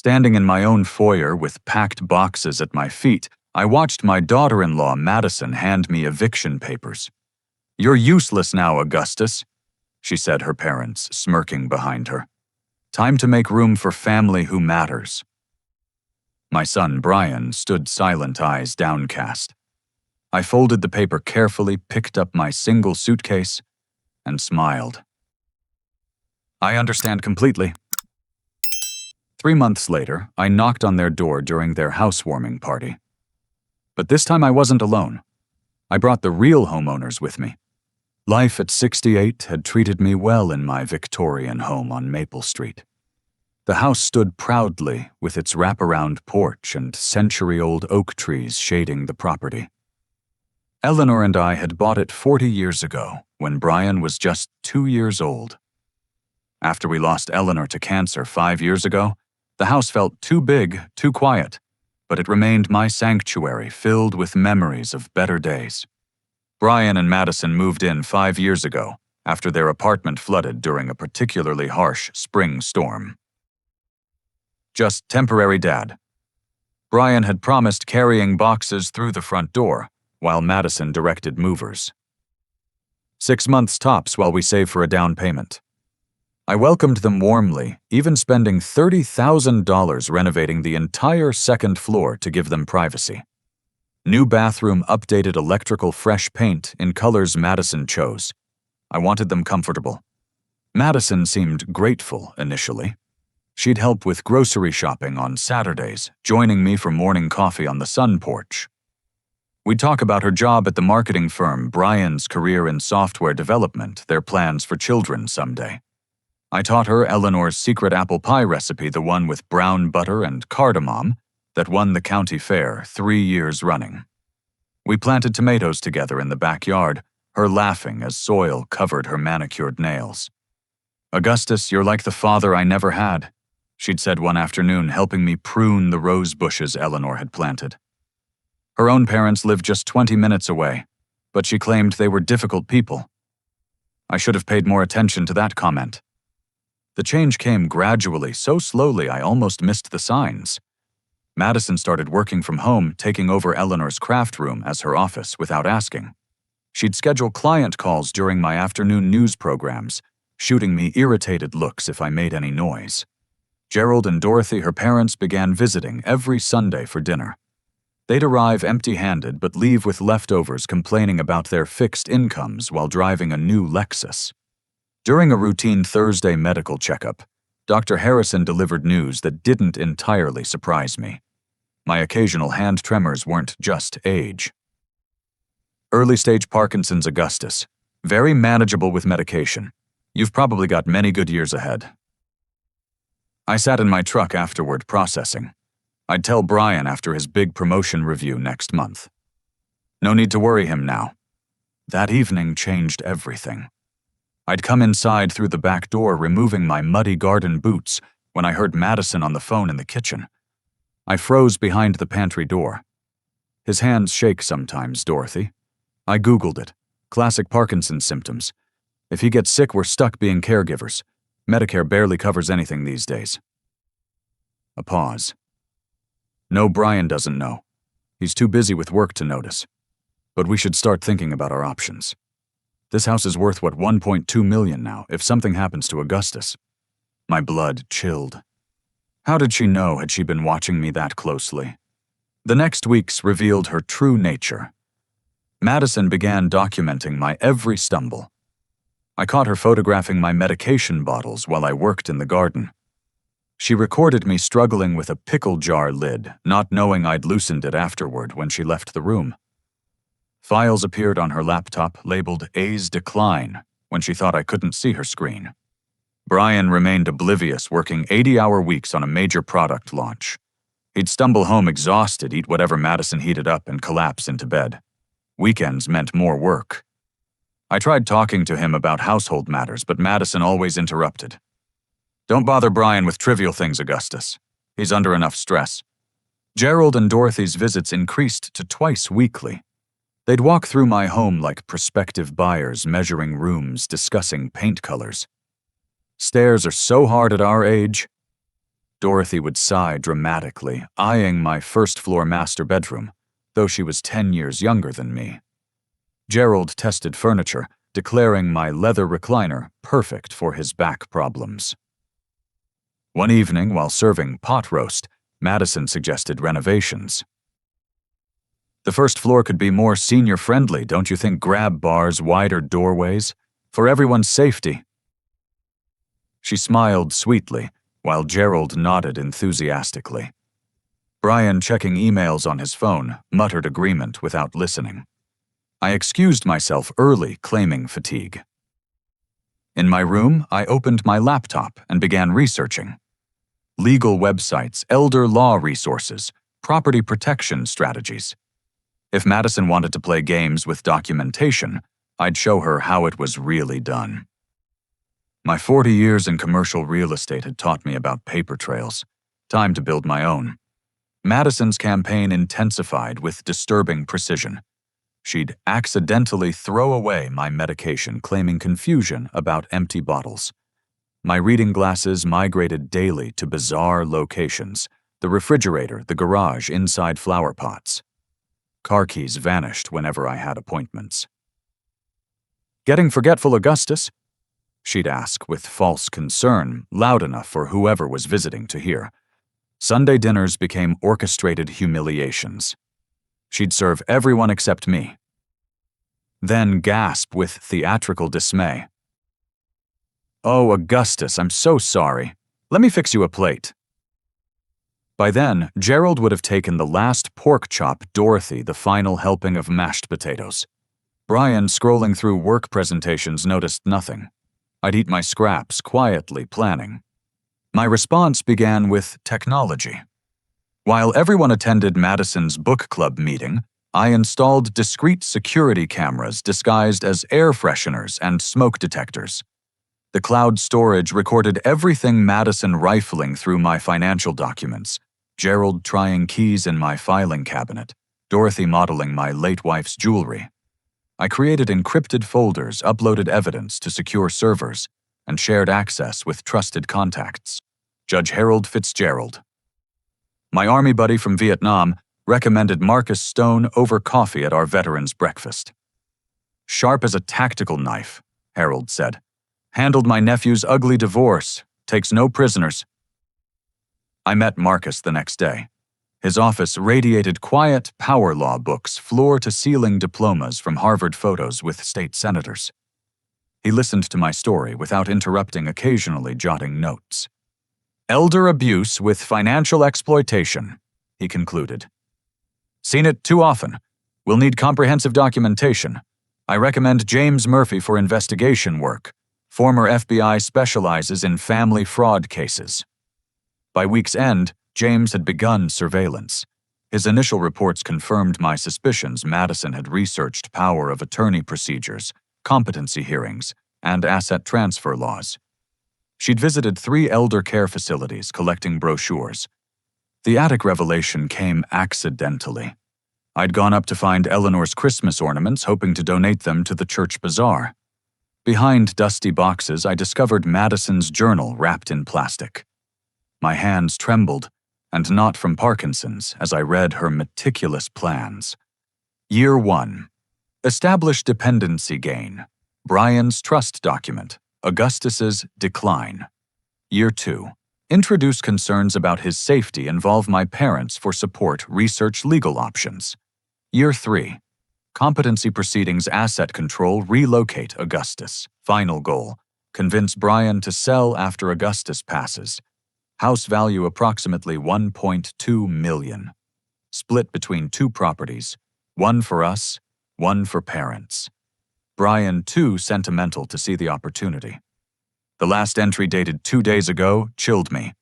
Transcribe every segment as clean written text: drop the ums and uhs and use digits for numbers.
Standing in my own foyer with packed boxes at my feet, I watched my daughter-in-law, Madison, hand me eviction papers. "You're useless now, Augustus," she said, her parents smirking behind her. "Time to make room for family who matters." My son, Brian, stood silent, eyes downcast. I folded the paper carefully, picked up my single suitcase, and smiled. "I understand completely." 3 months later, I knocked on their door during their housewarming party. But this time I wasn't alone. I brought the real homeowners with me. Life at 68 had treated me well in my Victorian home on Maple Street. The house stood proudly with its wraparound porch and century-old oak trees shading the property. Eleanor and I had bought it 40 years ago, when Brian was just 2 years old. After we lost Eleanor to cancer 5 years ago, the house felt too big, too quiet, but it remained my sanctuary filled with memories of better days. Brian and Madison moved in 5 years ago, after their apartment flooded during a particularly harsh spring storm. Just temporary dad. Brian had promised carrying boxes through the front door, while Madison directed movers. 6 months tops while we save for a down payment. I welcomed them warmly, even spending $30,000 renovating the entire second floor to give them privacy. New bathroom, updated electrical, fresh paint in colors Madison chose. I wanted them comfortable. Madison seemed grateful initially. She'd help with grocery shopping on Saturdays, joining me for morning coffee on the sun porch. We'd talk about her job at the marketing firm, Brian's career in software development, their plans for children someday. I taught her Eleanor's secret apple pie recipe, the one with brown butter and cardamom, that won the county fair 3 years running. We planted tomatoes together in the backyard, her laughing as soil covered her manicured nails. "Augustus, you're like the father I never had," she'd said one afternoon, helping me prune the rose bushes Eleanor had planted. Her own parents lived just 20 minutes away, but she claimed they were difficult people. I should have paid more attention to that comment. The change came gradually, so slowly I almost missed the signs. Madison started working from home, taking over Eleanor's craft room as her office without asking. She'd schedule client calls during my afternoon news programs, shooting me irritated looks if I made any noise. Gerald and Dorothy, her parents, began visiting every Sunday for dinner. They'd arrive empty-handed but leave with leftovers, complaining about their fixed incomes while driving a new Lexus. During a routine Thursday medical checkup, Dr. Harrison delivered news that didn't entirely surprise me. My occasional hand tremors weren't just age. Early-stage Parkinson's, Augustus. Very manageable with medication. You've probably got many good years ahead. I sat in my truck afterward, processing. I'd tell Brian after his big promotion review next month. No need to worry him now. That evening changed everything. I'd come inside through the back door, removing my muddy garden boots, when I heard Madison on the phone in the kitchen. I froze behind the pantry door. "His hands shake sometimes, Dorothy." I Googled it. Classic Parkinson's symptoms. If he gets sick, we're stuck being caregivers. Medicare barely covers anything these days. A pause. No, Brian doesn't know. He's too busy with work to notice. But we should start thinking about our options. This house is worth, what, $1.2 million now, if something happens to Augustus. My blood chilled. How did she know? Had she been watching me that closely? The next weeks revealed her true nature. Madison began documenting my every stumble. I caught her photographing my medication bottles while I worked in the garden. She recorded me struggling with a pickle jar lid, not knowing I'd loosened it afterward when she left the room. Files appeared on her laptop labeled A's Decline when she thought I couldn't see her screen. Brian remained oblivious, working 80-hour weeks on a major product launch. He'd stumble home exhausted, eat whatever Madison heated up, and collapse into bed. Weekends meant more work. I tried talking to him about household matters, but Madison always interrupted. "Don't bother Brian with trivial things, Augustus. He's under enough stress." Gerald and Dorothy's visits increased to twice weekly. They'd walk through my home like prospective buyers, measuring rooms, discussing paint colors. "Stairs are so hard at our age." Dorothy would sigh dramatically, eyeing my first-floor master bedroom, though she was 10 years younger than me. Gerald tested furniture, declaring my leather recliner perfect for his back problems. One evening, while serving pot roast, Madison suggested renovations. "The first floor could be more senior-friendly, don't you think? Grab bars, wider doorways, for everyone's safety." She smiled sweetly, while Gerald nodded enthusiastically. Brian, checking emails on his phone, muttered agreement without listening. I excused myself early, claiming fatigue. In my room, I opened my laptop and began researching. Legal websites, elder law resources, property protection strategies. If Madison wanted to play games with documentation, I'd show her how it was really done. My 40 years in commercial real estate had taught me about paper trails. Time to build my own. Madison's campaign intensified with disturbing precision. She'd accidentally throw away my medication, claiming confusion about empty bottles. My reading glasses migrated daily to bizarre locations: the refrigerator, the garage, inside flower pots. Car keys vanished whenever I had appointments. "Getting forgetful, Augustus?" she'd ask with false concern, loud enough for whoever was visiting to hear. Sunday dinners became orchestrated humiliations. She'd serve everyone except me. Then gasp with theatrical dismay. "Oh, Augustus, I'm so sorry. Let me fix you a plate." By then, Gerald would have taken the last pork chop, Dorothy the final helping of mashed potatoes. Brian, scrolling through work presentations, noticed nothing. I'd eat my scraps, quietly planning. My response began with technology. While everyone attended Madison's book club meeting, I installed discreet security cameras disguised as air fresheners and smoke detectors. The cloud storage recorded everything: Madison rifling through my financial documents, Gerald trying keys in my filing cabinet, Dorothy modeling my late wife's jewelry. I created encrypted folders, uploaded evidence to secure servers, and shared access with trusted contacts. Judge Harold Fitzgerald. My army buddy from Vietnam recommended Marcus Stone over coffee at our veterans' breakfast. "Sharp as a tactical knife," Harold said. "Handled my nephew's ugly divorce, takes no prisoners." I met Marcus the next day. His office radiated quiet power law books, floor-to-ceiling diplomas from Harvard photos with state senators. He listened to my story without interrupting, occasionally jotting notes. "Elder abuse with financial exploitation," he concluded. "Seen it too often. We'll need comprehensive documentation. I recommend James Murphy for investigation work. Former FBI specializes in family fraud cases." By week's end, James had begun surveillance. His initial reports confirmed my suspicions. Madison had researched power of attorney procedures, competency hearings, and asset transfer laws. She'd visited 3 elder care facilities, collecting brochures. The attic revelation came accidentally. I'd gone up to find Eleanor's Christmas ornaments, hoping to donate them to the church bazaar. Behind dusty boxes, I discovered Madison's journal wrapped in plastic. My hands trembled, and not from Parkinson's, as I read her meticulous plans. Year 1. Establish dependency gain. Brian's trust document. Augustus's decline. Year 2. Introduce concerns about his safety. Involve my parents for support. Research legal options. Year 3. Competency proceedings. Asset control. Relocate Augustus. Final goal. Convince Brian to sell after Augustus passes. House value approximately $1.2 million. Split between 2 properties, one for us, one for parents. Brian, too sentimental to see the opportunity. The last entry, dated 2 days ago, chilled me.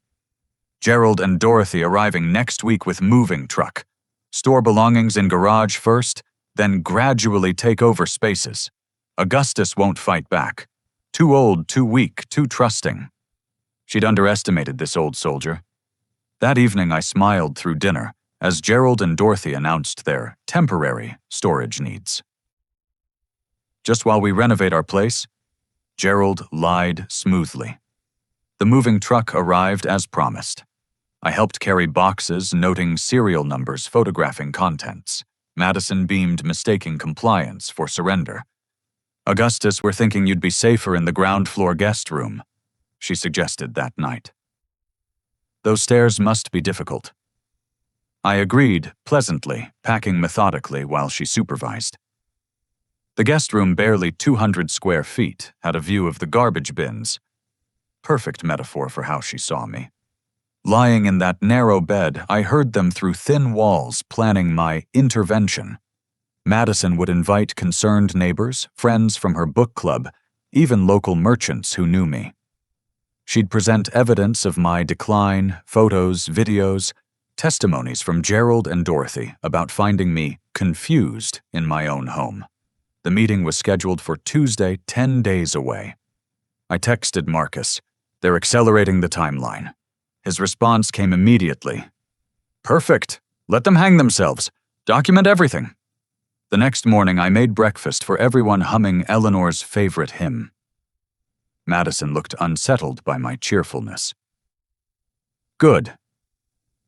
Gerald and Dorothy arriving next week with moving truck. Store belongings in garage first, then gradually take over spaces. Augustus won't fight back. Too old, too weak, too trusting. She'd underestimated this old soldier. That evening I smiled through dinner as Gerald and Dorothy announced their temporary storage needs. "Just while we renovate our place," Gerald lied smoothly. The moving truck arrived as promised. I helped carry boxes, noting serial numbers, photographing contents. Madison beamed, mistaking compliance for surrender. Augustus, we're thinking you'd be safer in the ground floor guest room, she suggested that night. Those stairs must be difficult. I agreed, pleasantly, packing methodically while she supervised. The guest room, barely 200 square feet, had a view of the garbage bins. Perfect metaphor for how she saw me. Lying in that narrow bed, I heard them through thin walls planning my intervention. Madison would invite concerned neighbors, friends from her book club, even local merchants who knew me. She'd present evidence of my decline, photos, videos, testimonies from Gerald and Dorothy about finding me confused in my own home. The meeting was scheduled for Tuesday, 10 days away. I texted Marcus. They're accelerating the timeline. His response came immediately. Perfect. Let them hang themselves. Document everything. The next morning, I made breakfast for everyone, humming Eleanor's favorite hymn. Madison looked unsettled by my cheerfulness. Good.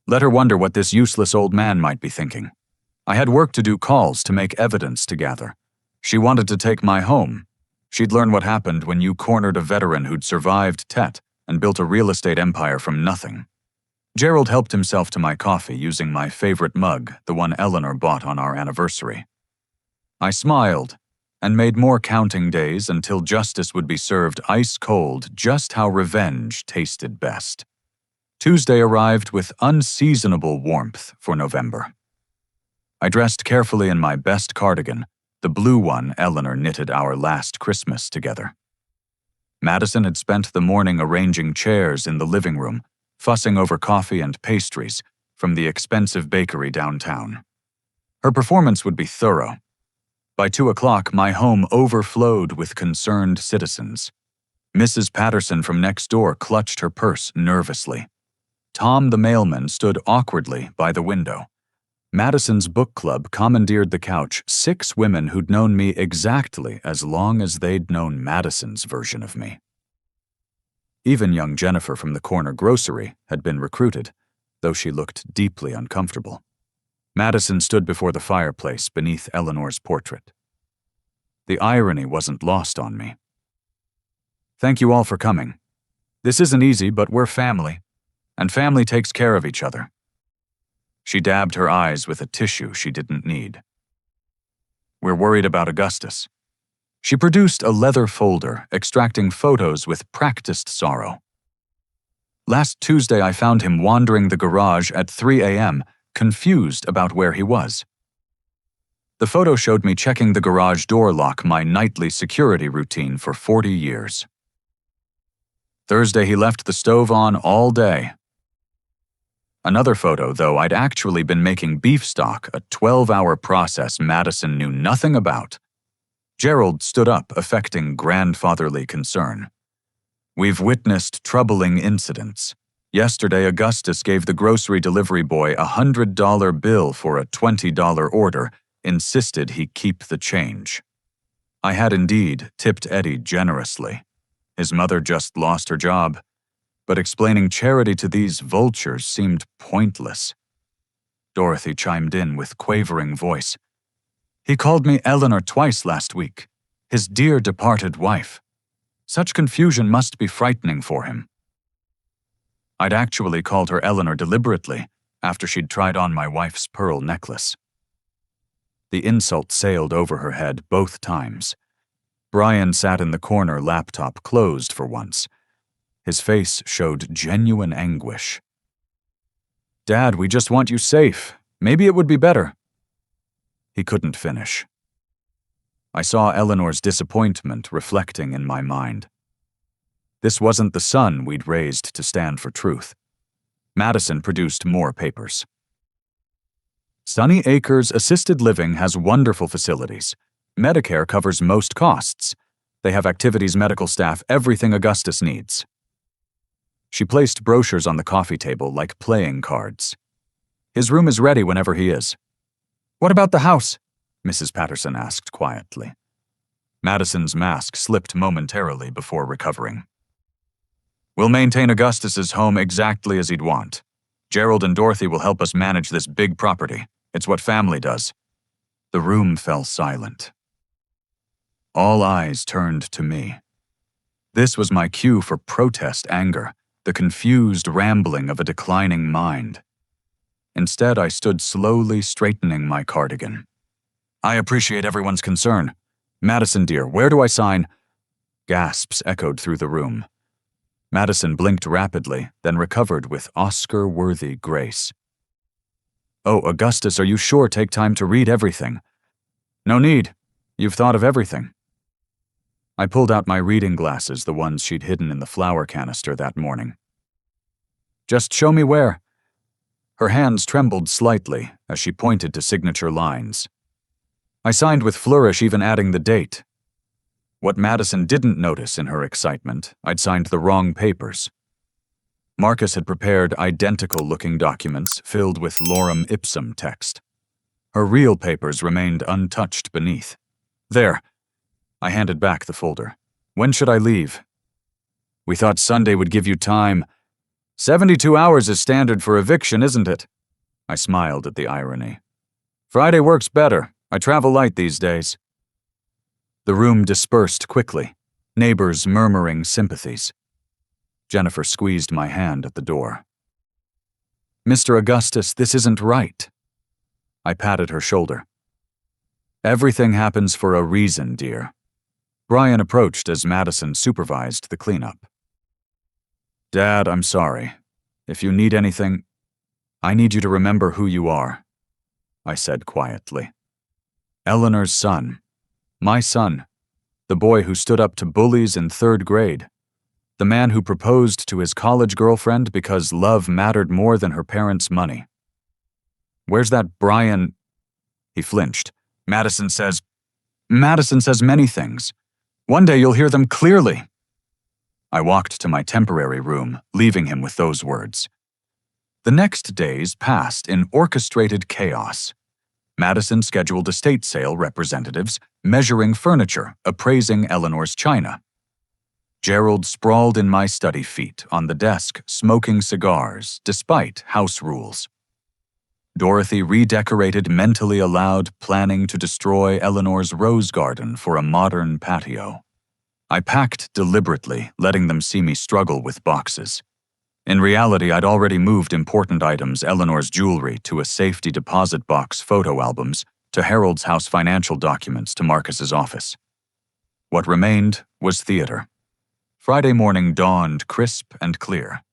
Let her wonder what this useless old man might be thinking. I had work to do, calls to make evidence to gather. She wanted to take my home. She'd learn what happened when you cornered a veteran who'd survived Tet and built a real estate empire from nothing. Gerald helped himself to my coffee using my favorite mug, the one Eleanor bought on our anniversary. I smiled and made more counting days until justice would be served ice cold, just how revenge tasted best. Tuesday arrived with unseasonable warmth for November. I dressed carefully in my best cardigan, the blue one Eleanor knitted our last Christmas together. Madison had spent the morning arranging chairs in the living room, fussing over coffee and pastries from the expensive bakery downtown. Her performance would be thorough. By 2 o'clock, my home overflowed with concerned citizens. Mrs. Patterson from next door clutched her purse nervously. Tom the mailman stood awkwardly by the window. Madison's book club commandeered the couch 6 women who'd known me exactly as long as they'd known Madison's version of me. Even young Jennifer from the corner grocery had been recruited, though she looked deeply uncomfortable. Madison stood before the fireplace beneath Eleanor's portrait. The irony wasn't lost on me. Thank you all for coming. This isn't easy, but we're family, and family takes care of each other. She dabbed her eyes with a tissue she didn't need. We're worried about Augustus. She produced a leather folder, extracting photos with practiced sorrow. Last Tuesday, I found him wandering the garage at 3 a.m., confused about where he was. The photo showed me checking the garage door lock, my nightly security routine for 40 years. Thursday, he left the stove on all day. Another photo, though, I'd actually been making beef stock, a 12-hour process Madison knew nothing about. Gerald stood up, affecting grandfatherly concern. We've witnessed troubling incidents. Yesterday, Augustus gave the grocery delivery boy a $100 bill for a $20 order, insisted he keep the change. I had indeed tipped Eddie generously. His mother just lost her job, but explaining charity to these vultures seemed pointless. Dorothy chimed in with quavering voice. He called me Eleanor twice last week, his dear departed wife. Such confusion must be frightening for him. I'd actually called her Eleanor deliberately after she'd tried on my wife's pearl necklace. The insult sailed over her head both times. Brian sat in the corner, laptop closed for once. His face showed genuine anguish. Dad, we just want you safe. Maybe it would be better. He couldn't finish. I saw Eleanor's disappointment reflecting in my mind. This wasn't the son we'd raised to stand for truth. Madison produced more papers. Sunny Acres Assisted Living has wonderful facilities. Medicare covers most costs. They have activities, medical staff, everything Augustus needs. She placed brochures on the coffee table like playing cards. His room is ready whenever he is. What about the house? Mrs. Patterson asked quietly. Madison's mask slipped momentarily before recovering. We'll maintain Augustus's home exactly as he'd want. Gerald and Dorothy will help us manage this big property. It's what family does." The room fell silent. All eyes turned to me. This was my cue for protest anger, the confused rambling of a declining mind. Instead, I stood slowly straightening my cardigan. "I appreciate everyone's concern. Madison, dear, where do I sign?" Gasps echoed through the room. Madison blinked rapidly, then recovered with Oscar-worthy grace. "Oh, Augustus, are you sure? Take time to read everything." "No need. You've thought of everything." I pulled out my reading glasses, the ones she'd hidden in the flour canister that morning. "Just show me where." Her hands trembled slightly as she pointed to signature lines. I signed with flourish, even adding the date. What Madison didn't notice in her excitement, I'd signed the wrong papers. Marcus had prepared identical-looking documents filled with lorem ipsum text. Her real papers remained untouched beneath. "There." I handed back the folder. "When should I leave?" "We thought Sunday would give you time. 72 hours is standard for eviction, isn't it?" I smiled at the irony. "Friday works better. I travel light these days." The room dispersed quickly, neighbors murmuring sympathies. Jennifer squeezed my hand at the door. "Mr. Augustus, this isn't right." I patted her shoulder. "Everything happens for a reason, dear." Brian approached as Madison supervised the cleanup. "Dad, I'm sorry. If you need anything, I need you to remember who you are," I said quietly. "Eleanor's son. My son. The boy who stood up to bullies in 3rd grade. The man who proposed to his college girlfriend because love mattered more than her parents' money. Where's that Brian?" He flinched. Madison says many things. One day you'll hear them clearly." I walked to my temporary room, leaving him with those words. The next days passed in orchestrated chaos. Madison scheduled estate sale representatives, measuring furniture, appraising Eleanor's china. Gerald sprawled in my study feet on the desk, smoking cigars, despite house rules. Dorothy redecorated mentally aloud, planning to destroy Eleanor's rose garden for a modern patio. I packed deliberately, letting them see me struggle with boxes. In reality, I'd already moved important items, Eleanor's jewelry, to a safety deposit box, photo albums, to Harold's house, financial documents, to Marcus's office. What remained was theater. Friday morning dawned crisp and clear.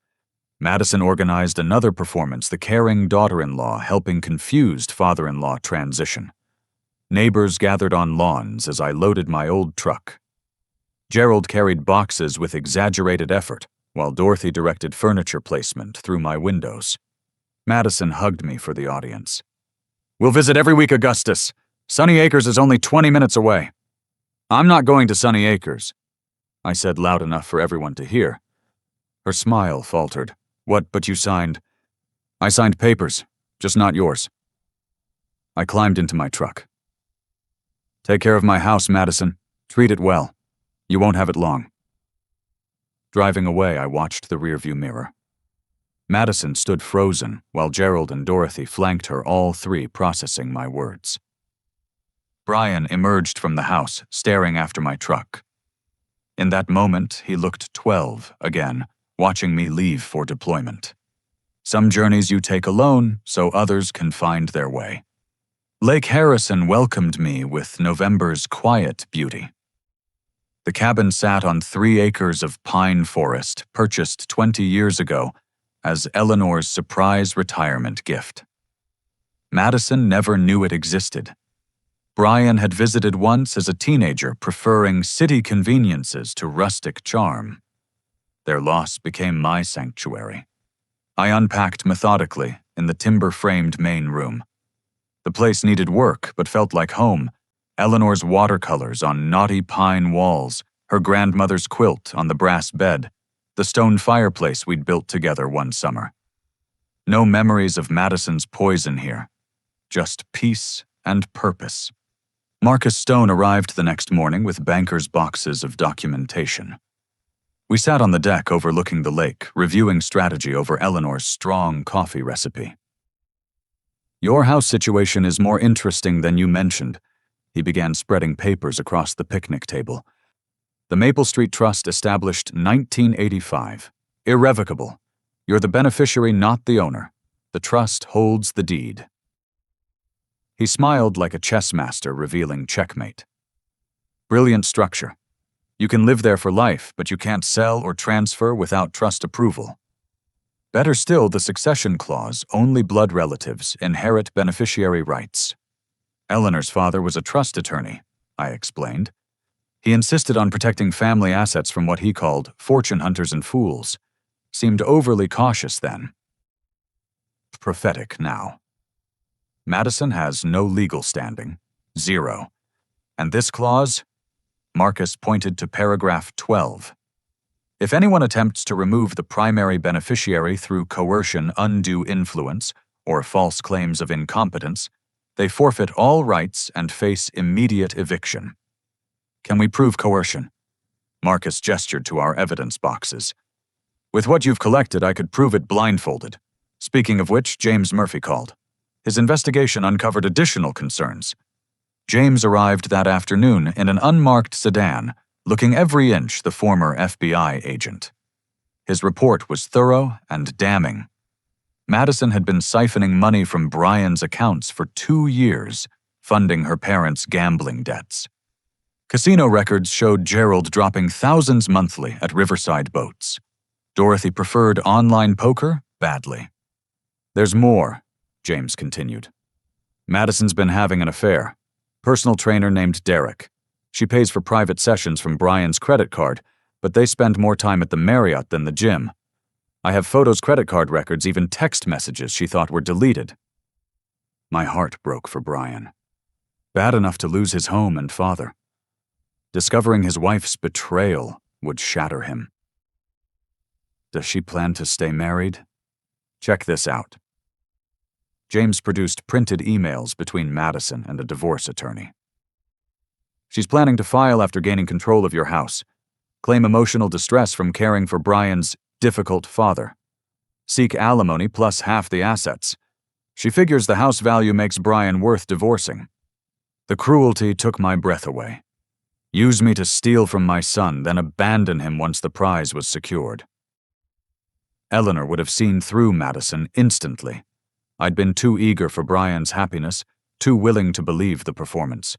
Madison organized another performance, the caring daughter-in-law helping confused father-in-law transition. Neighbors gathered on lawns as I loaded my old truck. Gerald carried boxes with exaggerated effort, while Dorothy directed furniture placement through my windows. Madison hugged me for the audience. "We'll visit every week, Augustus. Sunny Acres is only 20 minutes away." "I'm not going to Sunny Acres," I said loud enough for everyone to hear. Her smile faltered. "What, but you signed?" "I signed papers, just not yours." I climbed into my truck. "Take care of my house, Madison. Treat it well. You won't have it long." Driving away, I watched the rearview mirror. Madison stood frozen, while Gerald and Dorothy flanked her, all three processing my words. Brian emerged from the house, staring after my truck. In that moment, he looked 12 again, watching me leave for deployment. Some journeys you take alone, so others can find their way. Lake Harrison welcomed me with November's quiet beauty. The cabin sat on 3 acres of pine forest, purchased 20 years ago as Eleanor's surprise retirement gift. Madison never knew it existed. Brian had visited once as a teenager, preferring city conveniences to rustic charm. Their loss became my sanctuary. I unpacked methodically in the timber-framed main room. The place needed work, but felt like home. Eleanor's watercolors on knotty pine walls, her grandmother's quilt on the brass bed, the stone fireplace we'd built together one summer. No memories of Madison's poison here, just peace and purpose. Marcus Stone arrived the next morning with banker's boxes of documentation. We sat on the deck overlooking the lake, reviewing strategy over Eleanor's strong coffee recipe. "Your house situation is more interesting than you mentioned." He began spreading papers across the picnic table. "The Maple Street Trust established 1985. Irrevocable. You're the beneficiary, not the owner. The trust holds the deed." He smiled like a chess master revealing checkmate. "Brilliant structure. You can live there for life, but you can't sell or transfer without trust approval. Better still, the succession clause, only blood relatives inherit beneficiary rights." Eleanor's father was a trust attorney, I explained. He insisted on protecting family assets from what he called fortune hunters and fools. Seemed overly cautious then. Prophetic now. Madison has no legal standing. 0. And this clause? Marcus pointed to paragraph 12. "If anyone attempts to remove the primary beneficiary through coercion, undue influence, or false claims of incompetence, they forfeit all rights and face immediate eviction." "Can we prove coercion?" Marcus gestured to our evidence boxes. "With what you've collected, I could prove it blindfolded. Speaking of which, James Murphy called. His investigation uncovered additional concerns. James arrived that afternoon in an unmarked sedan, looking every inch the former FBI agent. His report was thorough and damning. Madison had been siphoning money from Brian's accounts for 2 years, funding her parents' gambling debts. Casino records showed Gerald dropping thousands monthly at Riverside Boats. Dorothy preferred online poker badly. "There's more," James continued. "Madison's been having an affair. Personal trainer named Derek. She pays for private sessions from Brian's credit card, but they spend more time at the Marriott than the gym. I have photos, credit card records, even text messages she thought were deleted." My heart broke for Brian. Bad enough to lose his home and father. Discovering his wife's betrayal would shatter him. "Does she plan to stay married? Check this out." James produced printed emails between Madison and a divorce attorney. "She's planning to file after gaining control of your house. Claim emotional distress from caring for Brian's difficult father. Seek alimony plus half the assets. She figures the house value makes Brian worth divorcing. The cruelty took my breath away. Use me to steal from my son, then abandon him once the prize was secured." Eleanor would have seen through Madison instantly. I'd been too eager for Brian's happiness, too willing to believe the performance.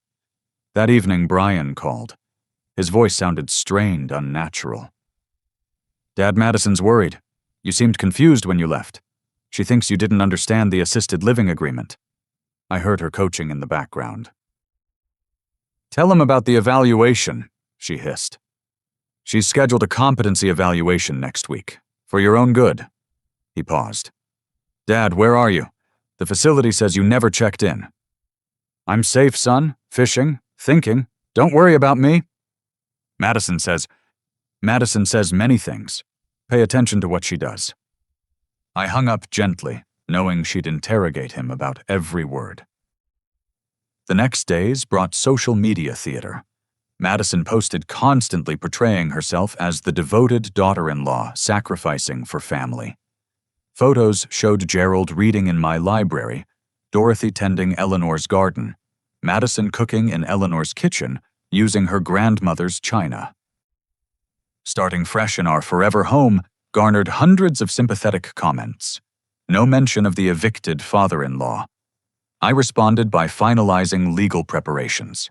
That evening, Brian called. His voice sounded strained, unnatural. "Dad, Madison's worried. You seemed confused when you left. She thinks you didn't understand the assisted living agreement." I heard her coaching in the background. "Tell him about the evaluation," she hissed. "She's scheduled a competency evaluation next week. For your own good." He paused. "Dad, where are you? The facility says you never checked in." "I'm safe, son. Fishing. Thinking. Don't worry about me." Madison says many things. Pay attention to what she does." I hung up gently, knowing she'd interrogate him about every word. The next days brought social media theater. Madison posted constantly portraying herself as the devoted daughter-in-law sacrificing for family. Photos showed Gerald reading in my library, Dorothy tending Eleanor's garden, Madison cooking in Eleanor's kitchen using her grandmother's china. Starting fresh in our forever home garnered hundreds of sympathetic comments. No mention of the evicted father-in-law. I responded by finalizing legal preparations.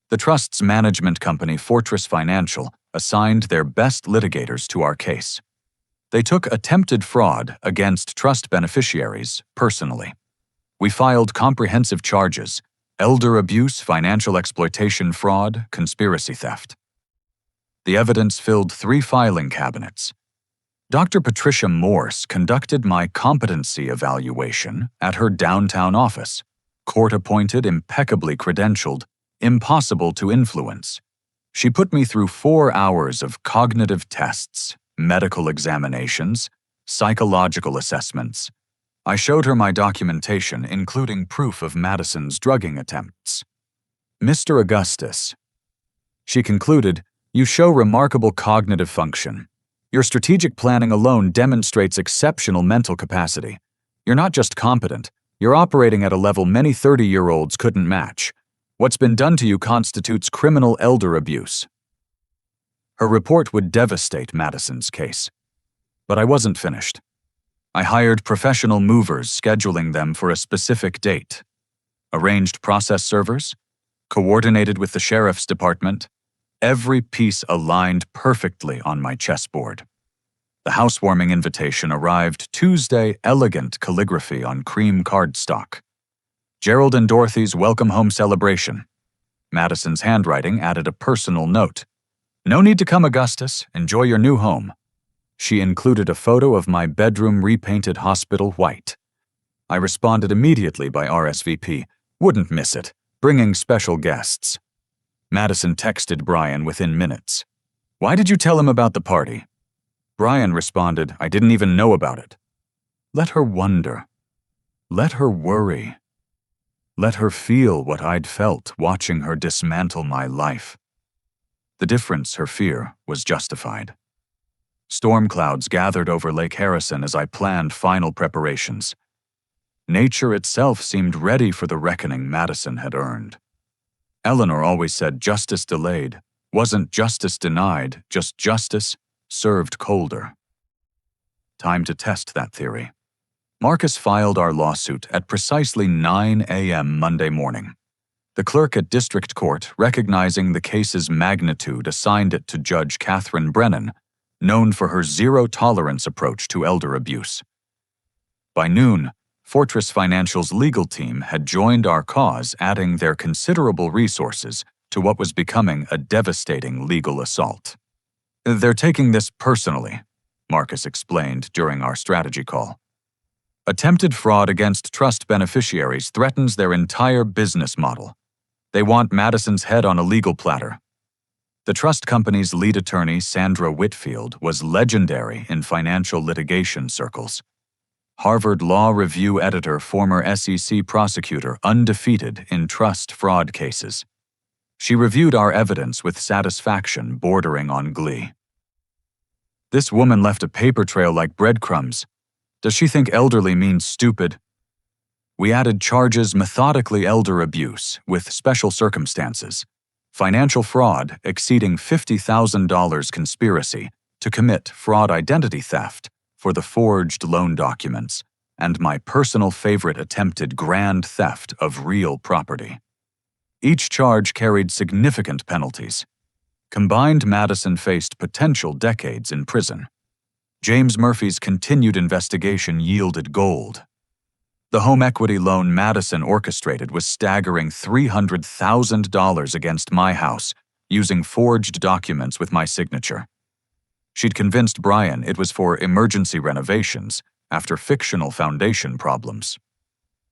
The trust's management company, Fortress Financial, assigned their best litigators to our case. They took attempted fraud against trust beneficiaries personally. We filed comprehensive charges: elder abuse, financial exploitation, fraud, conspiracy theft. The evidence filled 3 filing cabinets. Dr. Patricia Morse conducted my competency evaluation at her downtown office, court-appointed, impeccably credentialed, impossible to influence. She put me through 4 hours of cognitive tests, medical examinations, psychological assessments. I showed her my documentation, including proof of Madison's drugging attempts. "Mr. Augustus," she concluded, You show remarkable cognitive function. Your strategic planning alone demonstrates exceptional mental capacity. You're not just competent, you're operating at a level many 30-year-olds couldn't match. What's been done to you constitutes criminal elder abuse. Her report would devastate Madison's case. But I wasn't finished. I hired professional movers, scheduling them for a specific date. Arranged process servers, coordinated with the sheriff's department. Every piece aligned perfectly on my chessboard. The housewarming invitation arrived Tuesday, elegant calligraphy on cream cardstock. Gerald and Dorothy's welcome home celebration. Madison's handwriting added a personal note. No need to come, Augustus. Enjoy your new home. She included a photo of my bedroom repainted hospital white. I responded immediately by RSVP. Wouldn't miss it. Bringing special guests. Madison texted Brian within minutes. Why did you tell him about the party? Brian responded, I didn't even know about it. Let her wonder. Let her worry. Let her feel what I'd felt watching her dismantle my life. The difference, her fear, was justified. Storm clouds gathered over Lake Harrison as I planned final preparations. Nature itself seemed ready for the reckoning Madison had earned. Eleanor always said justice delayed wasn't justice denied, just justice served colder. Time to test that theory. Marcus filed our lawsuit at precisely 9 a.m. Monday morning. The clerk at district court, recognizing the case's magnitude, assigned it to Judge Catherine Brennan, known for her zero-tolerance approach to elder abuse. By noon, Fortress Financial's legal team had joined our cause, adding their considerable resources to what was becoming a devastating legal assault. They're taking this personally, Marcus explained during our strategy call. Attempted fraud against trust beneficiaries threatens their entire business model. They want Madison's head on a legal platter. The trust company's lead attorney, Sandra Whitfield, was legendary in financial litigation circles. Harvard Law Review editor, former SEC prosecutor, undefeated in trust fraud cases. She reviewed our evidence with satisfaction bordering on glee. This woman left a paper trail like breadcrumbs. Does she think elderly means stupid? We added charges methodically elder abuse with special circumstances, financial fraud exceeding $50,000 conspiracy to commit fraud identity theft for the forged loan documents, and my personal favorite attempted grand theft of real property. Each charge carried significant penalties. Combined, Madison faced potential decades in prison. James Murphy's continued investigation yielded gold. The home equity loan Madison orchestrated was staggering $300,000 against my house, using forged documents with my signature. She'd convinced Brian it was for emergency renovations after fictional foundation problems.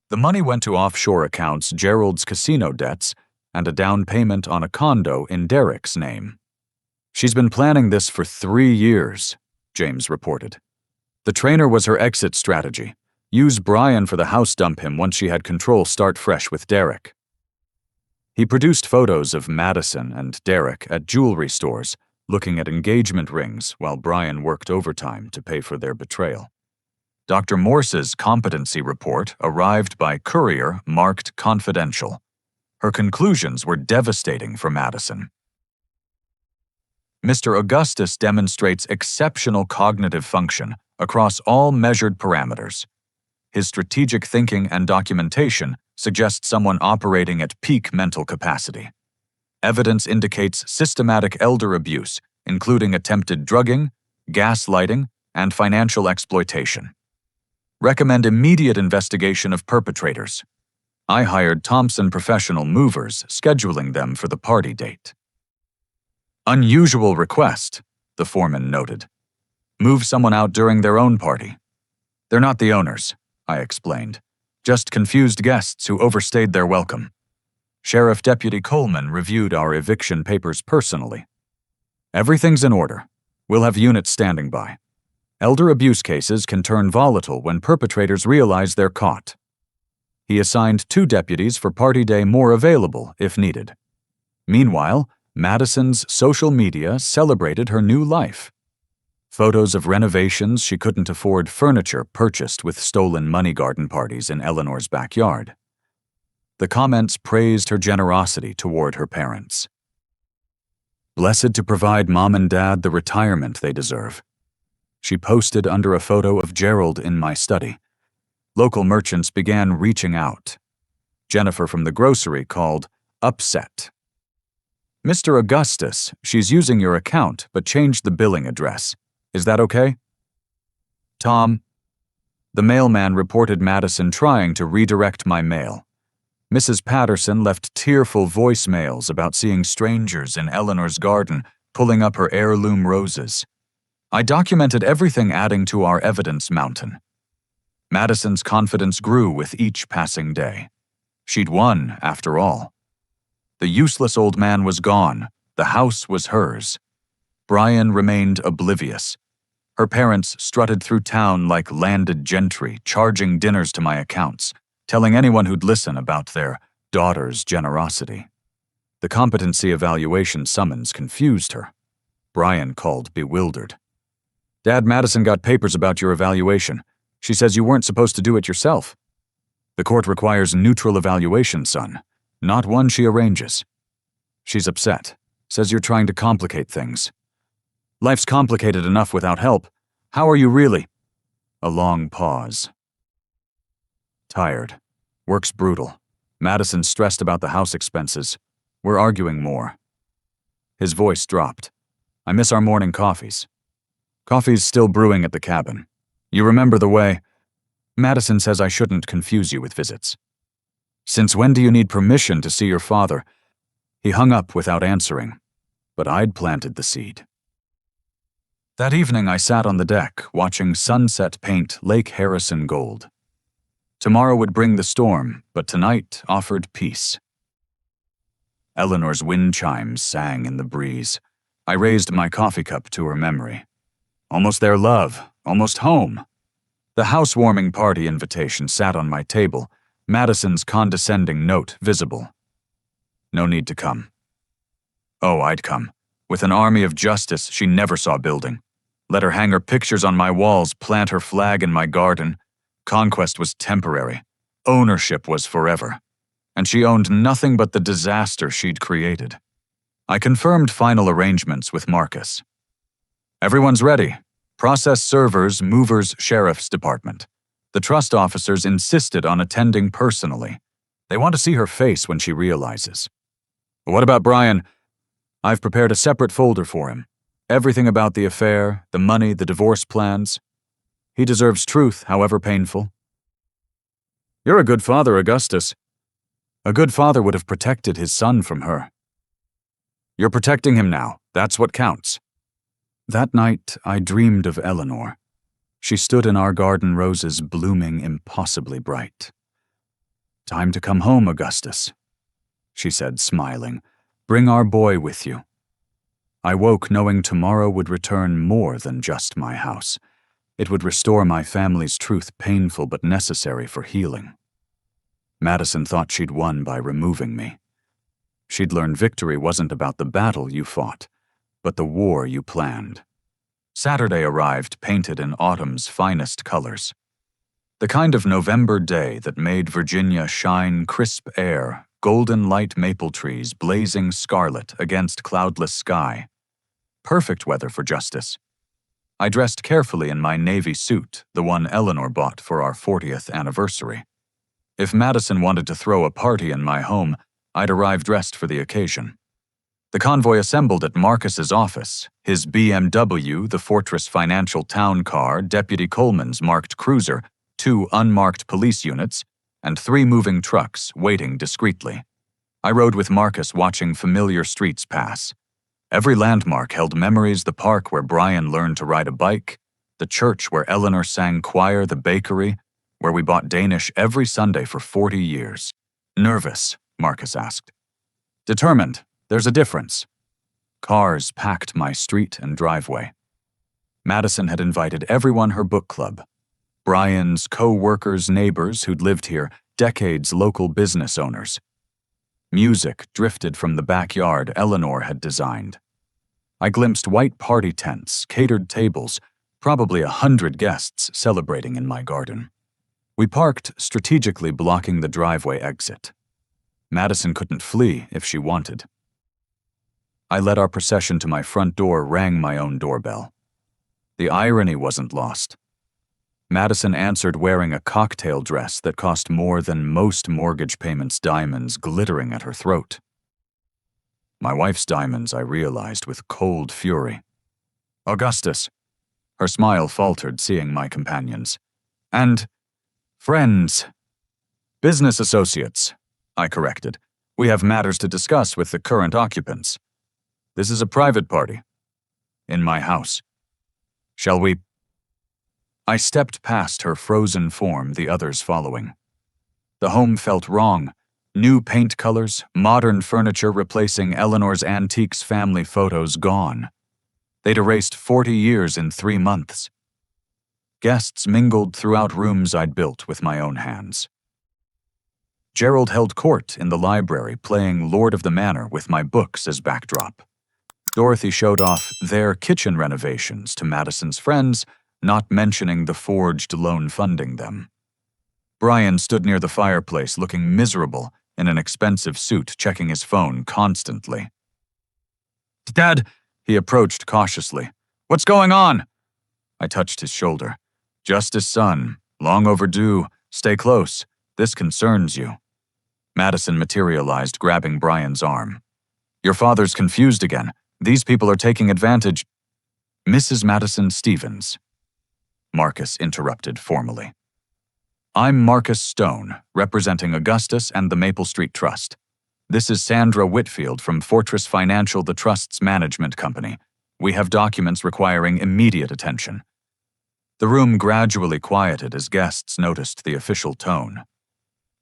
The money went to offshore accounts, Gerald's casino debts, and a down payment on a condo in Derek's name. She's been planning this for 3 years, James reported. The trainer was her exit strategy. Use Brian for the house, dump him once she had control, start fresh with Derek. He produced photos of Madison and Derek at jewelry stores, looking at engagement rings while Brian worked overtime to pay for their betrayal. Dr. Morse's competency report arrived by courier marked confidential. Her conclusions were devastating for Madison. Mr. Augustus demonstrates exceptional cognitive function across all measured parameters. His strategic thinking and documentation suggest someone operating at peak mental capacity. Evidence indicates systematic elder abuse, including attempted drugging, gaslighting, and financial exploitation. Recommend immediate investigation of perpetrators. I hired Thompson professional movers, scheduling them for the party date. Unusual request, the foreman noted. Move someone out during their own party. They're not the owners, I explained. Just confused guests who overstayed their welcome. Sheriff Deputy Coleman reviewed our eviction papers personally. Everything's in order. We'll have units standing by. Elder abuse cases can turn volatile when perpetrators realize they're caught. He assigned 2 deputies for party day, more available if needed. Meanwhile, Madison's social media celebrated her new life. Photos of renovations she couldn't afford, furniture purchased with stolen money, garden parties in Eleanor's backyard. The comments praised her generosity toward her parents. Blessed to provide Mom and Dad the retirement they deserve. She posted under a photo of Gerald in my study. Local merchants began reaching out. Jennifer from the grocery called, upset. Mr. Augustus, she's using your account but changed the billing address. Is that okay? Tom. The mailman reported Madison trying to redirect my mail. Mrs. Patterson left tearful voicemails about seeing strangers in Eleanor's garden pulling up her heirloom roses. I documented everything, adding to our evidence mountain. Madison's confidence grew with each passing day. She'd won, after all. The useless old man was gone. The house was hers. Brian remained oblivious. Her parents strutted through town like landed gentry, charging dinners to my accounts, telling anyone who'd listen about their daughter's generosity. The competency evaluation summons confused her. Brian called, bewildered. Dad, Madison got papers about your evaluation. She says you weren't supposed to do it yourself. The court requires neutral evaluation, son, not one she arranges. She's upset, says you're trying to complicate things. Life's complicated enough without help. How are you really? A long pause. Tired. Work's brutal. Madison's stressed about the house expenses. We're arguing more. His voice dropped. I miss our morning coffees. Coffee's still brewing at the cabin. You remember the way? Madison says I shouldn't confuse you with visits. Since when do you need permission to see your father? He hung up without answering, but I'd planted the seed. That evening I sat on the deck, watching sunset paint Lake Harrison gold. Tomorrow would bring the storm, but tonight offered peace. Eleanor's wind chimes sang in the breeze. I raised my coffee cup to her memory. Almost there, love. Almost home. The housewarming party invitation sat on my table, Madison's condescending note visible. No need to come. Oh, I'd come. With an army of justice she never saw building. Let her hang her pictures on my walls, plant her flag in my garden. Conquest was temporary. Ownership was forever. And she owned nothing but the disaster she'd created. I confirmed final arrangements with Marcus. Everyone's ready. Process servers, movers, sheriff's department. The trust officers insisted on attending personally. They want to see her face when she realizes. What about Brian? I've prepared a separate folder for him. Everything about the affair, the money, the divorce plans. He deserves truth, however painful. You're a good father, Augustus. A good father would have protected his son from her. You're protecting him now. That's what counts. That night, I dreamed of Eleanor. She stood in our garden roses, blooming impossibly bright. Time to come home, Augustus, she said, smiling. Bring our boy with you. I woke knowing tomorrow would return more than just my house. It would restore my family's truth, painful but necessary for healing. Madison thought she'd won by removing me. She'd learned victory wasn't about the battle you fought, but the war you planned. Saturday arrived painted in autumn's finest colors. The kind of November day that made Virginia shine, crisp air, golden light maple trees blazing scarlet against cloudless sky. Perfect weather for justice. I dressed carefully in my navy suit, the one Eleanor bought for our 40th anniversary. If Madison wanted to throw a party in my home, I'd arrive dressed for the occasion. The convoy assembled at Marcus's office, his BMW, the Fortress Financial Town Car, Deputy Coleman's marked cruiser, 2 unmarked police units, and 3 moving trucks waiting discreetly. I rode with Marcus, watching familiar streets pass. Every landmark held memories: the park where Brian learned to ride a bike, the church where Eleanor sang choir, the bakery where we bought Danish every Sunday for 40 years. Nervous? Marcus asked. Determined. There's a difference. Cars packed my street and driveway. Madison had invited everyone her book club. Brian's co-workers, neighbors who'd lived here, decades local business owners. Music drifted from the backyard Eleanor had designed. I glimpsed white party tents, catered tables, probably 100 guests celebrating in my garden. We parked, strategically blocking the driveway exit. Madison couldn't flee if she wanted. I led our procession to my front door, rang my own doorbell. The irony wasn't lost. Madison answered wearing a cocktail dress that cost more than most mortgage payments, diamonds glittering at her throat. My wife's diamonds, I realized with cold fury. Augustus. Her smile faltered, seeing my companions. And friends. Business associates, I corrected. We have matters to discuss with the current occupants. This is a private party. In my house. Shall we? I stepped past her frozen form, the others following. The home felt wrong. New paint colors, modern furniture replacing Eleanor's antiques, family photos gone. They'd erased 40 years in 3 months. Guests mingled throughout rooms I'd built with my own hands. Gerald held court in the library, playing Lord of the Manor with my books as backdrop. Dorothy showed off their kitchen renovations to Madison's friends, not mentioning the forged loan funding them. Brian stood near the fireplace, looking miserable in an expensive suit, checking his phone constantly. Dad, he approached cautiously. What's going on? I touched his shoulder. Justice, son. Long overdue. Stay close. This concerns you. Madison materialized, grabbing Brian's arm. Your father's confused again. These people are taking advantage. Mrs. Madison Stevens. Marcus interrupted formally. I'm Marcus Stone, representing Augustus and the Maple Street Trust. This is Sandra Whitfield from Fortress Financial, the Trust's management company. We have documents requiring immediate attention. The room gradually quieted as guests noticed the official tone.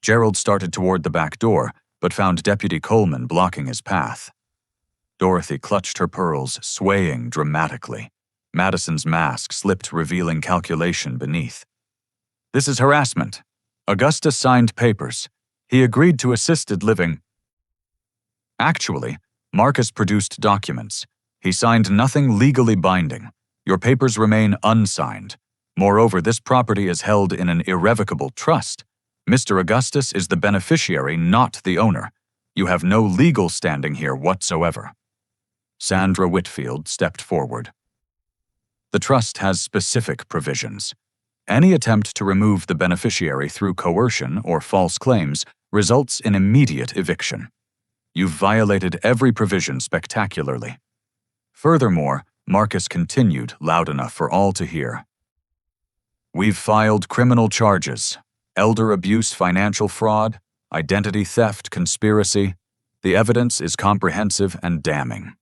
Gerald started toward the back door, but found Deputy Coleman blocking his path. Dorothy clutched her pearls, swaying dramatically. Madison's mask slipped, revealing calculation beneath. This is harassment. Augustus signed papers. He agreed to assisted living. Actually, Marcus produced documents. He signed nothing legally binding. Your papers remain unsigned. Moreover, this property is held in an irrevocable trust. Mr. Augustus is the beneficiary, not the owner. You have no legal standing here whatsoever. Sandra Whitfield stepped forward. The trust has specific provisions. Any attempt to remove the beneficiary through coercion or false claims results in immediate eviction. You've violated every provision spectacularly. Furthermore, Marcus continued, loud enough for all to hear. We've filed criminal charges: elder abuse, financial fraud, identity theft, conspiracy. The evidence is comprehensive and damning.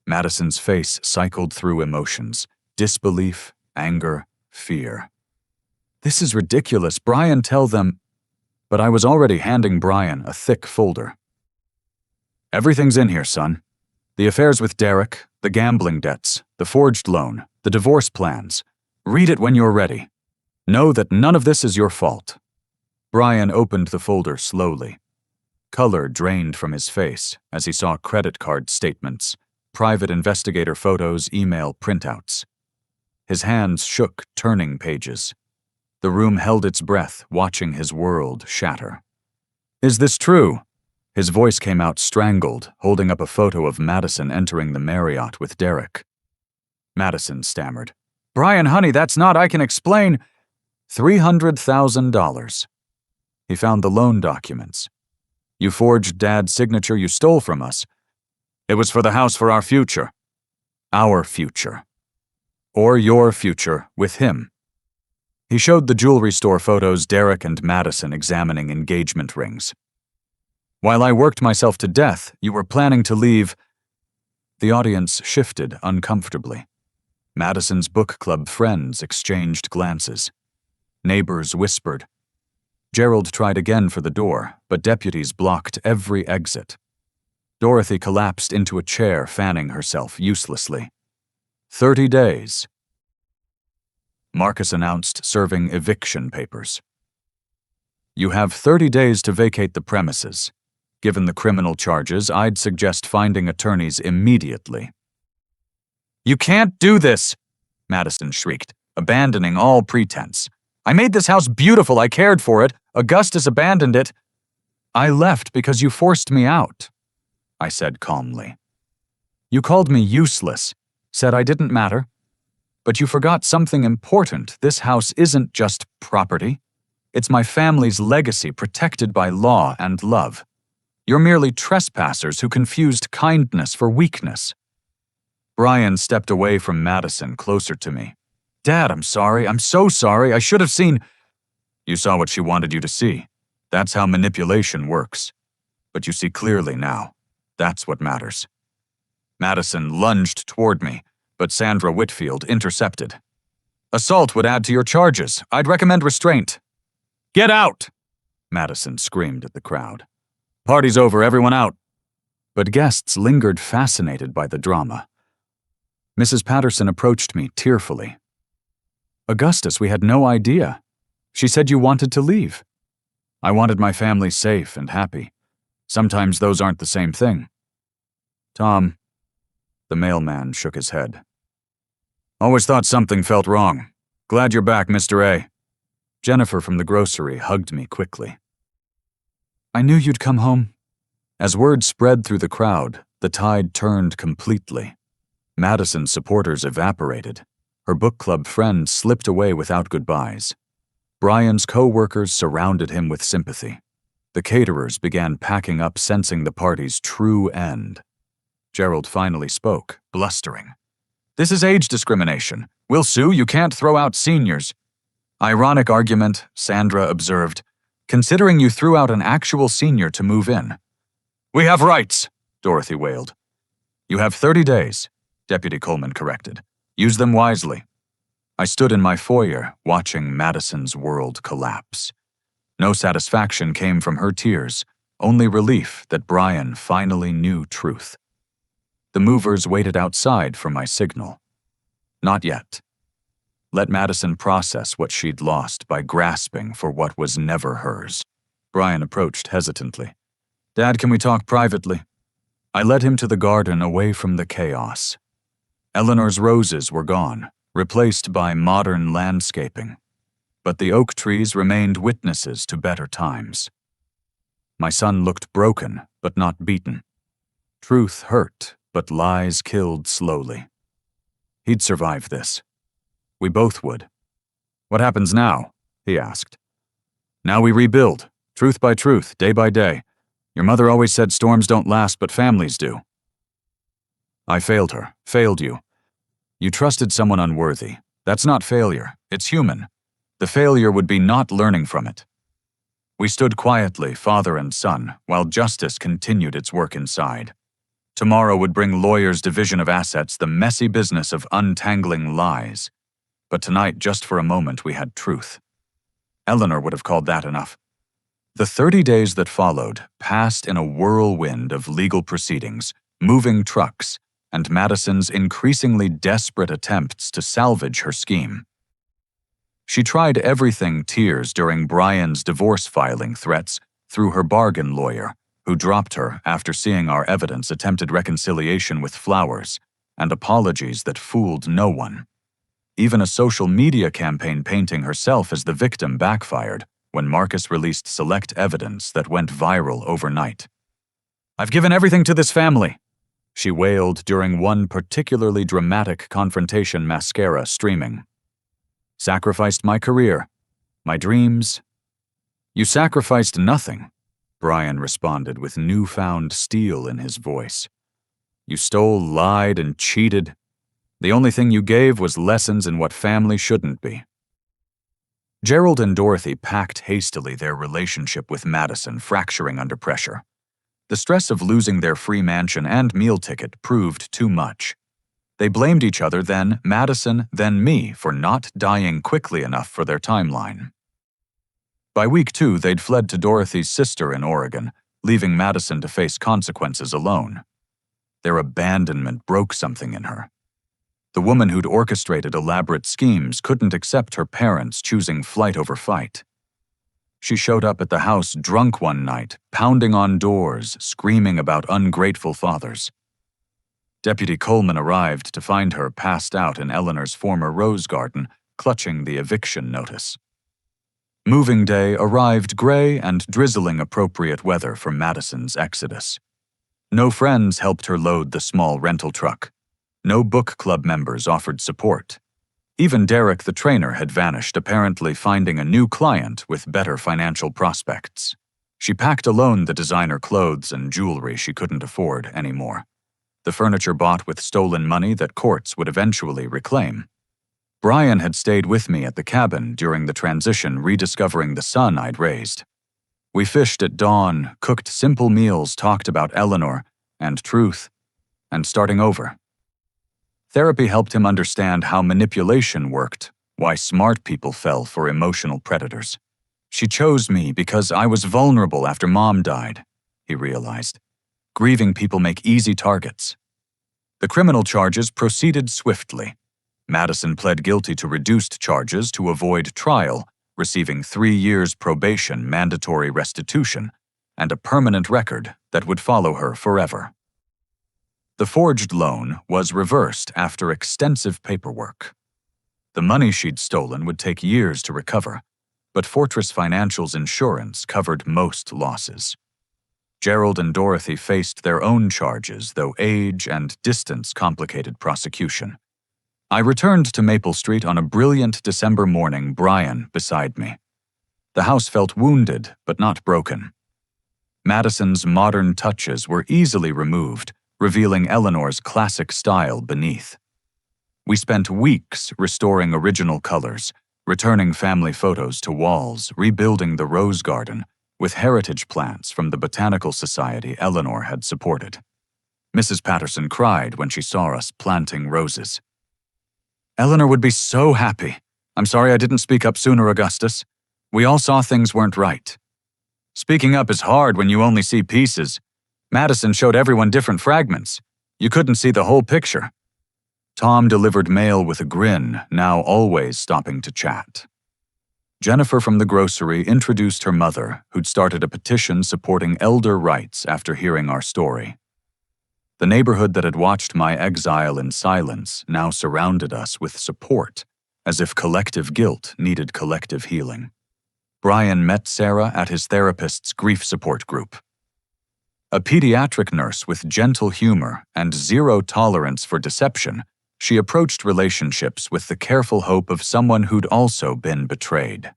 Madison's face cycled through emotions: disbelief, anger, fear. This is ridiculous. Brian, tell them. But I was already handing Brian a thick folder. Everything's in here, son. The affairs with Derek, the gambling debts, the forged loan, the divorce plans. Read it when you're ready. Know that none of this is your fault. Brian opened the folder slowly. Color drained from his face as he saw credit card statements, private investigator photos, email printouts. His hands shook, turning pages. The room held its breath, watching his world shatter. Is this true? His voice came out strangled, holding up a photo of Madison entering the Marriott with Derek. Madison stammered. Brian, honey, that's not, I can explain. $300,000. He found the loan documents. You forged Dad's signature you stole from us. It was for the house, for our future. Our future. Or your future with him. He showed the jewelry store photos, Derek and Madison examining engagement rings. While I worked myself to death, you were planning to leave. The audience shifted uncomfortably. Madison's book club friends exchanged glances. Neighbors whispered. Gerald tried again for the door, but deputies blocked every exit. Dorothy collapsed into a chair, fanning herself uselessly. 30 days. Marcus announced, serving eviction papers. You have 30 days to vacate the premises. Given the criminal charges, I'd suggest finding attorneys immediately. "You can't do this!" Madison shrieked, abandoning all pretense. "I made this house beautiful. I cared for it. Augustus abandoned it." "I left because you forced me out," I said calmly. "You called me useless, said I didn't matter. But you forgot something important. This house isn't just property. It's my family's legacy protected by law and love. You're merely trespassers who confused kindness for weakness." Brian stepped away from Madison, closer to me. "Dad, I'm sorry. I'm so sorry. I should have seen—" "You saw what she wanted you to see. That's how manipulation works. But you see clearly now. That's what matters." Madison lunged toward me, but Sandra Whitfield intercepted. "Assault would add to your charges. I'd recommend restraint." "Get out!" Madison screamed at the crowd. "Party's over, everyone out." But guests lingered, fascinated by the drama. Mrs. Patterson approached me tearfully. "Augustus, we had no idea. She said you wanted to leave." "I wanted my family safe and happy. Sometimes those aren't the same thing." "Tom," the mailman shook his head. "Always thought something felt wrong. Glad you're back, Mr. A." Jennifer from the grocery hugged me quickly. "I knew you'd come home." As word spread through the crowd, the tide turned completely. Madison's supporters evaporated. Her book club friends slipped away without goodbyes. Brian's co-workers surrounded him with sympathy. The caterers began packing up, sensing the party's true end. Gerald finally spoke, blustering. "This is age discrimination. We'll sue. You can't throw out seniors." "Ironic argument," Sandra observed, "considering you threw out an actual senior to move in." "We have rights," Dorothy wailed. "You have 30 days, Deputy Coleman corrected. "Use them wisely." I stood in my foyer, watching Madison's world collapse. No satisfaction came from her tears, only relief that Brian finally knew truth. The movers waited outside for my signal. Not yet. Let Madison process what she'd lost by grasping for what was never hers. Brian approached hesitantly. "Dad, can we talk privately?" I led him to the garden away from the chaos. Eleanor's roses were gone, replaced by modern landscaping. But the oak trees remained witnesses to better times. My son looked broken, but not beaten. Truth hurt, but lies killed slowly. He'd survive this. We both would. "What happens now?" he asked. "Now we rebuild, truth by truth, day by day. Your mother always said storms don't last, but families do." I failed her, failed you. You trusted someone unworthy. That's not failure, it's human. The failure would be not learning from it. We stood quietly, father and son, while justice continued its work inside. Tomorrow would bring lawyers' division of assets, the messy business of untangling lies. But tonight, just for a moment, we had truth. Eleanor would have called that enough. The 30 days that followed passed in a whirlwind of legal proceedings, moving trucks, and Madison's increasingly desperate attempts to salvage her scheme. She tried everything: tears during Brian's divorce filing threats through her bargain lawyer, who dropped her after seeing our evidence, attempted reconciliation with flowers, and apologies that fooled no one. Even a social media campaign painting herself as the victim backfired when Marcus released select evidence that went viral overnight. "I've given everything to this family," she wailed during one particularly dramatic confrontation, mascara streaming. "Sacrificed my career, my dreams." "You sacrificed nothing," Brian responded with newfound steel in his voice. "You stole, lied, and cheated. The only thing you gave was lessons in what family shouldn't be." Gerald and Dorothy packed hastily, their relationship with Madison fracturing under pressure. The stress of losing their free mansion and meal ticket proved too much. They blamed each other, then Madison, then me, for not dying quickly enough for their timeline. By week 2, they'd fled to Dorothy's sister in Oregon, leaving Madison to face consequences alone. Their abandonment broke something in her. The woman who'd orchestrated elaborate schemes couldn't accept her parents choosing flight over fight. She showed up at the house drunk one night, pounding on doors, screaming about ungrateful fathers. Deputy Coleman arrived to find her passed out in Eleanor's former rose garden, clutching the eviction notice. Moving day arrived gray and drizzling appropriate weather for Madison's exodus. No friends helped her load the small rental truck. No book club members offered support. Even Derek the trainer had vanished, apparently finding a new client with better financial prospects. She packed alone the designer clothes and jewelry she couldn't afford anymore. The furniture bought with stolen money that courts would eventually reclaim. Brian had stayed with me at the cabin during the transition, rediscovering the son I'd raised. We fished at dawn, cooked simple meals, talked about Eleanor and truth, and starting over. Therapy helped him understand how manipulation worked, why smart people fell for emotional predators. She chose me because I was vulnerable after Mom died, he realized. Grieving people make easy targets. The criminal charges proceeded swiftly. Madison pled guilty to reduced charges to avoid trial, receiving 3 years probation, mandatory restitution, and a permanent record that would follow her forever. The forged loan was reversed after extensive paperwork. The money she'd stolen would take years to recover, but Fortress Financial's insurance covered most losses. Gerald and Dorothy faced their own charges, though age and distance complicated prosecution. I returned to Maple Street on a brilliant December morning, Brian beside me. The house felt wounded, but not broken. Madison's modern touches were easily removed, revealing Eleanor's classic style beneath. We spent weeks restoring original colors, returning family photos to walls, rebuilding the rose garden with heritage plants from the Botanical Society Eleanor had supported. Mrs. Patterson cried when she saw us planting roses. Eleanor would be so happy. I'm sorry I didn't speak up sooner, Augustus. We all saw things weren't right. Speaking up is hard when you only see pieces. Madison showed everyone different fragments. You couldn't see the whole picture. Tom delivered mail with a grin, now always stopping to chat. Jennifer from the grocery introduced her mother, who'd started a petition supporting elder rights after hearing our story. The neighborhood that had watched my exile in silence now surrounded us with support, as if collective guilt needed collective healing. Brian met Sarah at his therapist's grief support group. A pediatric nurse with gentle humor and zero tolerance for deception, she approached relationships with the careful hope of someone who'd also been betrayed.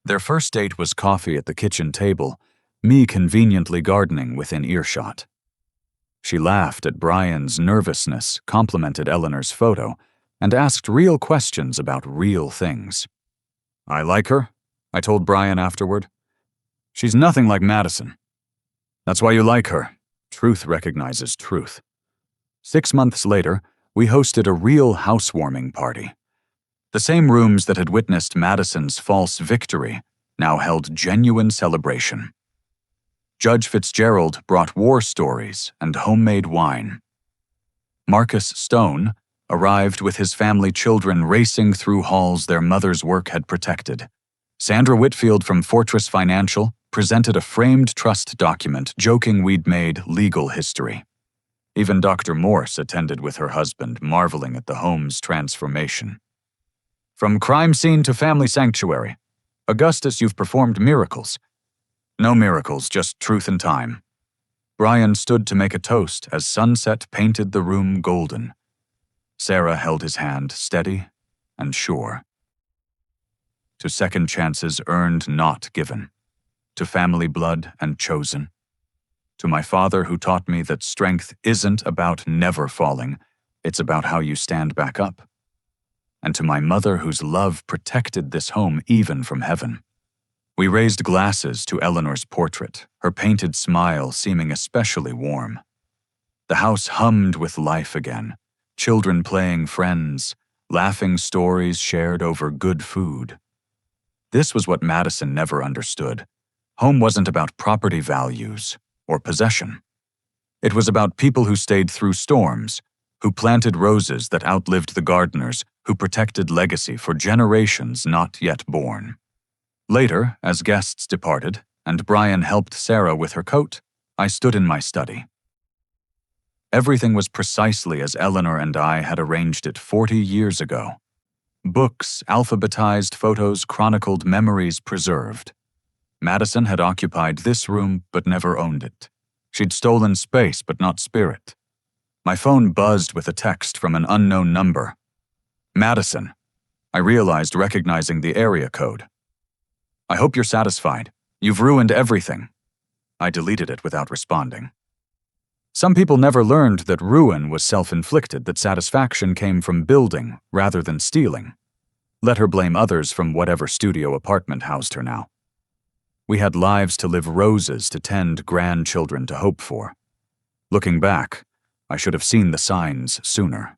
Their first date was coffee at the kitchen table, me conveniently gardening within earshot. She laughed at Brian's nervousness, complimented Eleanor's photo, and asked real questions about real things. I like her, I told Brian afterward. She's nothing like Madison. That's why you like her. Truth recognizes truth. 6 months later, we hosted a real housewarming party. The same rooms that had witnessed Madison's false victory now held genuine celebration. Judge Fitzgerald brought war stories and homemade wine. Marcus Stone arrived with his family children racing through halls their mother's work had protected. Sandra Whitfield from Fortress Financial presented a framed trust document joking we'd made legal history. Even Dr. Morse attended with her husband, marveling at the home's transformation. From crime scene to family sanctuary. Augustus, you've performed miracles. No miracles, just truth and time. Brian stood to make a toast as sunset painted the room golden. Sarah held his hand steady and sure. To second chances earned, not given. To family blood and chosen. To my father who taught me that strength isn't about never falling, it's about how you stand back up. And to my mother whose love protected this home even from heaven. We raised glasses to Eleanor's portrait, her painted smile seeming especially warm. The house hummed with life again, children playing friends, laughing stories shared over good food. This was what Madison never understood. Home wasn't about property values or possession. It was about people who stayed through storms, who planted roses that outlived the gardeners, who protected legacy for generations not yet born. Later, as guests departed, and Brian helped Sarah with her coat, I stood in my study. Everything was precisely as Eleanor and I had arranged it 40 years ago. Books, alphabetized photos chronicled, memories preserved. Madison had occupied this room but never owned it. She'd stolen space but not spirit. My phone buzzed with a text from an unknown number. Madison. I realized, recognizing the area code. I hope you're satisfied. You've ruined everything. I deleted it without responding. Some people never learned that ruin was self-inflicted, that satisfaction came from building rather than stealing. Let her blame others from whatever studio apartment housed her now. We had lives to live, roses to tend, grandchildren to hope for. Looking back, I should have seen the signs sooner.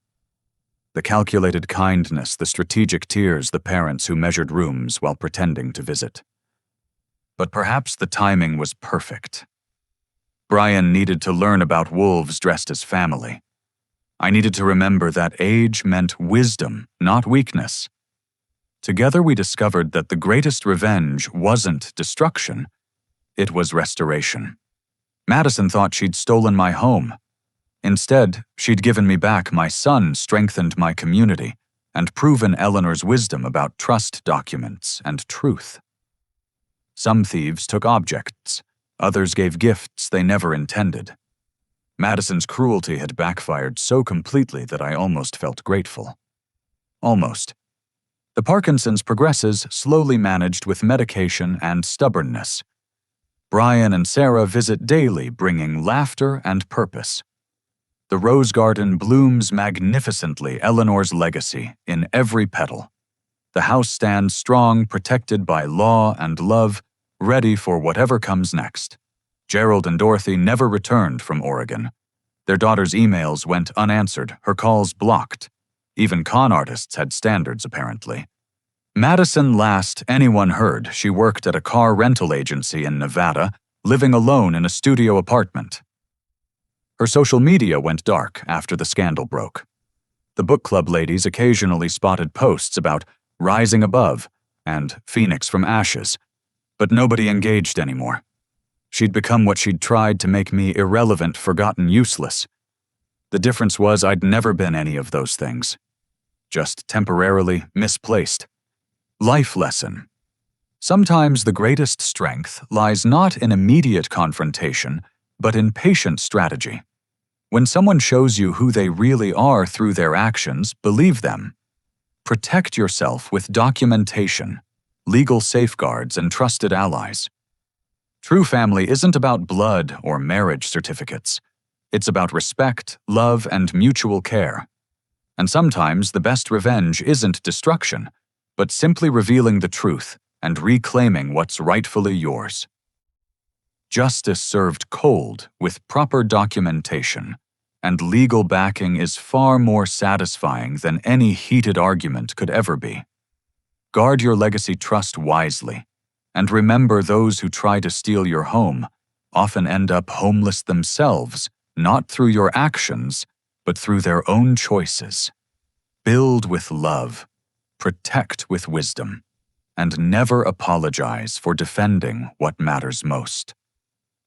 The calculated kindness, the strategic tears, the parents who measured rooms while pretending to visit. But perhaps the timing was perfect. Brian needed to learn about wolves dressed as family. I needed to remember that age meant wisdom, not weakness. Together we discovered that the greatest revenge wasn't destruction, it was restoration. Madison thought she'd stolen my home. Instead, she'd given me back my son, strengthened my community, and proven Eleanor's wisdom about trust documents and truth. Some thieves took objects, others gave gifts they never intended. Madison's cruelty had backfired so completely that I almost felt grateful. Almost. The Parkinson's progresses slowly, managed with medication and stubbornness. Brian and Sarah visit daily, bringing laughter and purpose. The rose garden blooms magnificently, Eleanor's legacy, in every petal. The house stands strong, protected by law and love, ready for whatever comes next. Gerald and Dorothy never returned from Oregon. Their daughter's emails went unanswered, her calls blocked. Even con artists had standards, apparently. Madison, last anyone heard, she worked at a car rental agency in Nevada, living alone in a studio apartment. Her social media went dark after the scandal broke. The book club ladies occasionally spotted posts about rising above and Phoenix from ashes, but nobody engaged anymore. She'd become what she'd tried to make me: irrelevant, forgotten, useless. The difference was I'd never been any of those things. Just temporarily misplaced. Life lesson. Sometimes the greatest strength lies not in immediate confrontation, but in patient strategy. When someone shows you who they really are through their actions, believe them. Protect yourself with documentation, legal safeguards, and trusted allies. True family isn't about blood or marriage certificates. It's about respect, love, and mutual care. And sometimes the best revenge isn't destruction, but simply revealing the truth and reclaiming what's rightfully yours. Justice served cold with proper documentation and legal backing is far more satisfying than any heated argument could ever be. Guard your legacy trust wisely, and remember those who try to steal your home often end up homeless themselves, not through your actions, but through their own choices. Build with love, protect with wisdom, and never apologize for defending what matters most.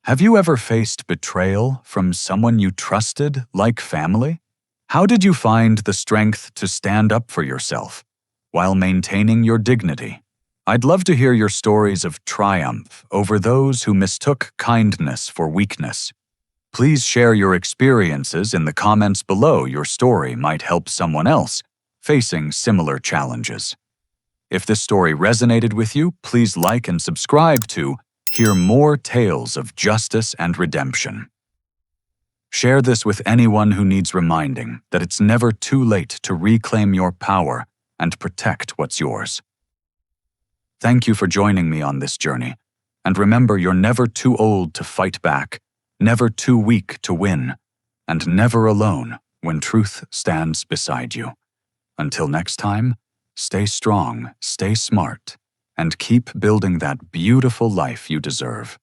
Have you ever faced betrayal from someone you trusted like family? How did you find the strength to stand up for yourself while maintaining your dignity? I'd love to hear your stories of triumph over those who mistook kindness for weakness. Please share your experiences in the comments below. Your story might help someone else facing similar challenges. If this story resonated with you, please like and subscribe to hear more tales of justice and redemption. Share this with anyone who needs reminding that it's never too late to reclaim your power and protect what's yours. Thank you for joining me on this journey, and remember, you're never too old to fight back, never too weak to win, and never alone when truth stands beside you. Until next time, stay strong, stay smart, and keep building that beautiful life you deserve.